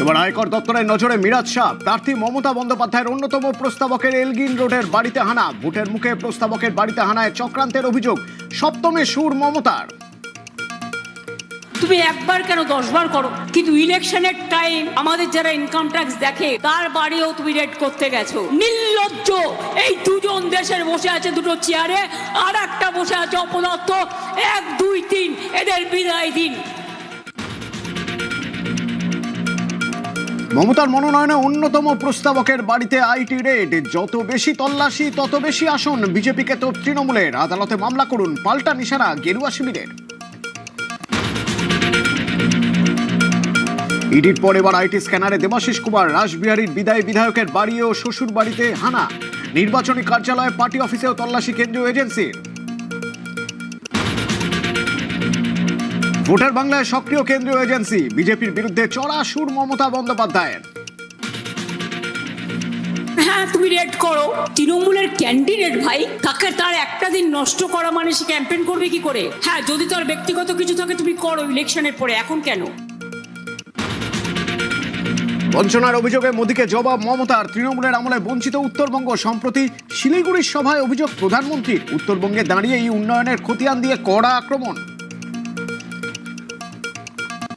এবার আয়কর দপ্তরের নজরে মিরাজ শাহ। প্রার্থী মমতা বন্দ্যোপাধ্যায়ের অন্যতম প্রস্তাবকের এলগিন রোডের বাড়িতে হানা। ভোটের মুখে প্রস্তাবকের বাড়িতে হানায় চক্রান্তের অভিযোগ। সপ্তমে সুর মমতার। তুমি একবার কেন 10 বার করো, কিন্তু ইলেকশনের টাইম আমাদের যারা ইনকাম ট্যাক্স দেখে তার বাড়িও তুমি রেড করতে গেছো। নির্লজ্জ! এই দুজন দেশের বসে আছে দুটো চেয়ারে, আর একটা বসে আছে অপদার্থ। 1, 2, 3 এদের বিদায় দিন। মমতার মনোনয়নে অন্যতম প্রস্তাবকের বাড়িতে আইটি রেড। যত বেশি তল্লাশি তত বেশি আসন। বিজেপিকে তো তৃণমূলের। আদালতে মামলা করুন, পাল্টা নিশানা গেরুয়া শিবিরের। ইডির পর এবার আইটি স্ক্যানারে দেবাশিস কুমার। রাসবিহারীর বিদায়ী বিধায়কের বাড়ি ও শ্বশুর বাড়িতে হানা। নির্বাচনী কার্যালয়ে, পার্টি অফিসেও তল্লাশি কেন্দ্রীয় এজেন্সির। ভোটার বাংলায় সক্রিয় কেন্দ্রীয় এজেন্সি। বিজেপির বিরুদ্ধে চড়া সুর মমতা বন্দ্যোপাধ্যায়ের। হ্যাঁ, তুমি রেড করো। তৃণমূলের ক্যান্ডিডেট ভাই, তাকে তার একটা দিন নষ্ট করা মানে সে ক্যাম্পেইন করবে কি করে? হ্যাঁ, যদি তার ব্যক্তিগত কিছু থাকে তুমি করো ইলেকশনের পরে, এখন কেন? বঞ্চনার অভিযোগে মোদীকে জবাব মমতার। তৃণমূলের আমলে বঞ্চিত উত্তরবঙ্গ। সম্প্রতি শিলিগুড়ির সভায় অভিযোগ প্রধানমন্ত্রীর। উত্তরবঙ্গে দাঁড়িয়ে এই উন্নয়নের খতিয়ান দিয়ে কড়া আক্রমণ।